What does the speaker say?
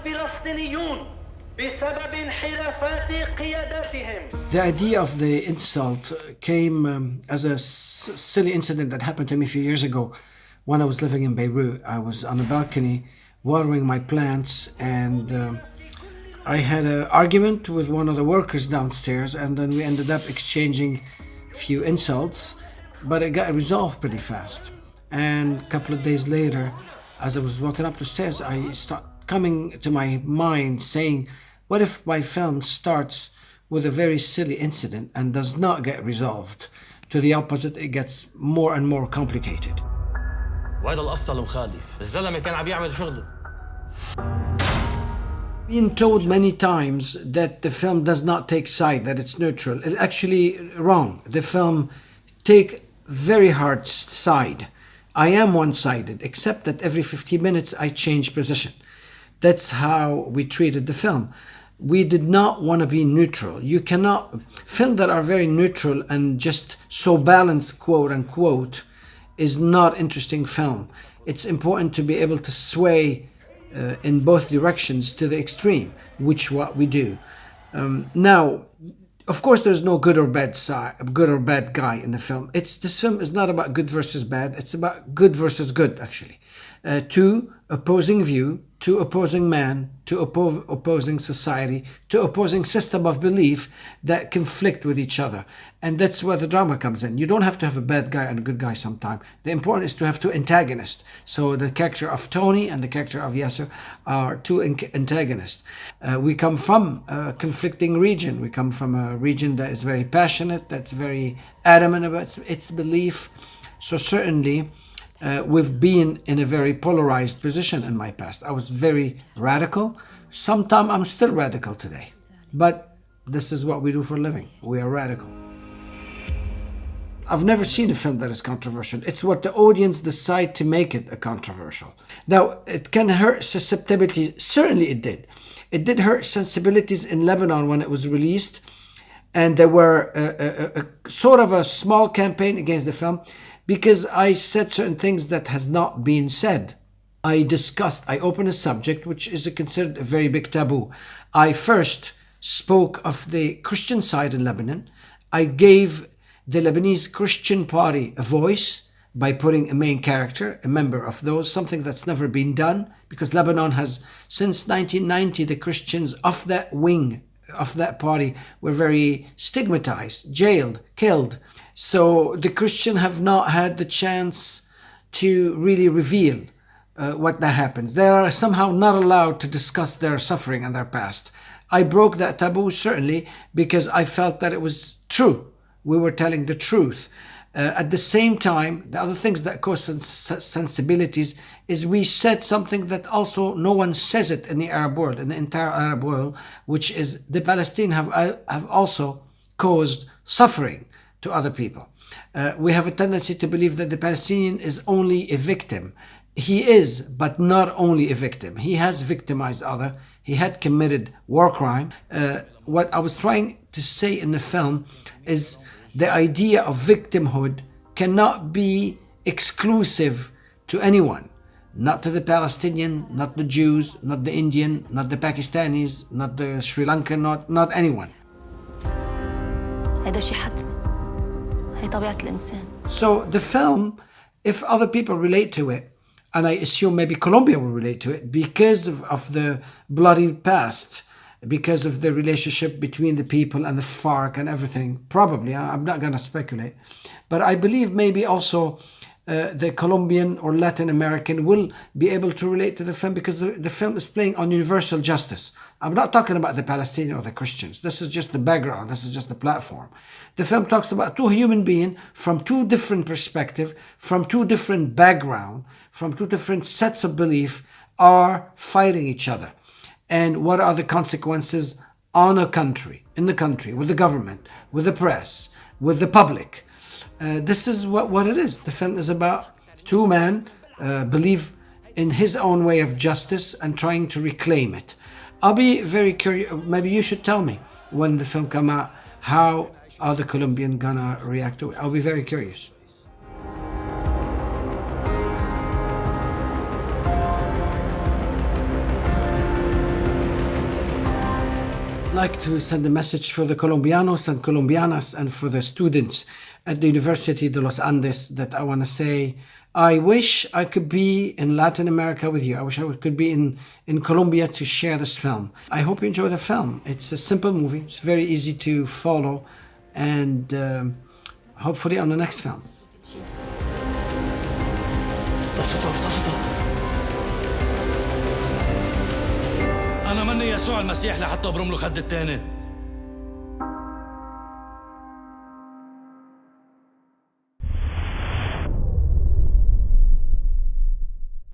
الفلسطينيون بسبب انحرافات قياداتهم. The idea of the insult came as a silly incident that happened to me a few years ago when I was living in Beirut. I was on a balcony watering my plants, and I had an argument with one of the workers downstairs, and then we ended up exchanging a few insults, but it got resolved pretty fast. And a couple of days later, as I was walking up the stairs, I started coming to my mind saying, what if my film starts with a very silly incident and does not get resolved? To the opposite, it gets more and more complicated. وهذا الأسطى المخالف الزلمة كان عم يعمل شغله. Being told many times that the film does not take side, that it's neutral, is actually wrong. The film take very hard side. I am one-sided, except that every 15 minutes I change position. That's how we treated the film. We did not want to be neutral. You cannot, films that are very neutral and just so balanced, quote unquote, is not interesting film. It's important to be able to sway in both directions to the extreme, which what we do. Now, of course, there's no good or bad guy in the film. This film is not about good versus bad. It's about good versus good, actually. Two opposing view, two opposing man, two opposing society, two opposing system of belief that conflict with each other. And that's where the drama comes in. You don't have to have a bad guy and a good guy sometime. The important is to have two antagonists. So the character of Tony and the character of Yasser are two antagonists. We come from a conflicting region. We come from a region that is very passionate, that's very adamant about its belief. So certainly, we've been in a very polarized position in my past. I was very radical. Sometimes I'm still radical today. But this is what we do for a living. We are radical. I've never seen a film that is controversial. It's what the audience decide to make it a controversial. Now, it can hurt susceptibilities. Certainly it did. It did hurt sensibilities in Lebanon when it was released. And there were a sort of a small campaign against the film because I said certain things that has not been said. I opened a subject which is considered a very big taboo. I first spoke of the Christian side in Lebanon. I gave the Lebanese Christian Party a voice by putting a main character, a member of those, something that's never been done because Lebanon has, since 1990, the Christians of that wing of that party were very stigmatized, jailed, killed. So the Christians have not had the chance to really reveal what that happens. They are somehow not allowed to discuss their suffering and their past. I broke that taboo, certainly, because I felt that it was true. We were telling the truth. At the same time, the other things that cause sensibilities is we said something that also no one says it in the Arab world, in the entire Arab world, which is the Palestinians have also caused suffering to other people. We have a tendency to believe that the Palestinian is only a victim. He is, but not only a victim. He has victimized others. He had committed war crime. What I was trying to say in the film is the idea of victimhood cannot be exclusive to anyone. Not to the Palestinian, not the Jews, not the Indian, not the Pakistanis, not the Sri Lankan, not anyone. هذا شيء حتمي. هي طبيعة الإنسان. So the film, if other people relate to it, and I assume maybe Colombia will relate to it because of the bloody past, because of the relationship between the people and the FARC and everything, probably, I'm not going to speculate. But I believe maybe also the Colombian or Latin American will be able to relate to the film because the film is playing on universal justice. I'm not talking about the Palestinian or the Christians. This is just the background. This is just the platform. The film talks about two human beings from two different perspectives, from two different backgrounds, from two different sets of belief are fighting each other. And what are the consequences on a country, in the country, with the government, with the press, with the public. This is what it is. The film is about two men believe in his own way of justice and trying to reclaim it. I'll be very curious. Maybe you should tell me when the film come out, how are the Colombians gonna react to it? I'll be very curious. like to send a message for the Colombianos and Colombianas and for the students at the University de Los Andes that I want to say, I wish I could be in Latin America with you. I wish I could be in Colombia to share this film. I hope you enjoy the film. It's a simple movie. It's very easy to follow. And hopefully on the next film. أنا مني يسوع المسيح لحتى أبرم له خد التاني.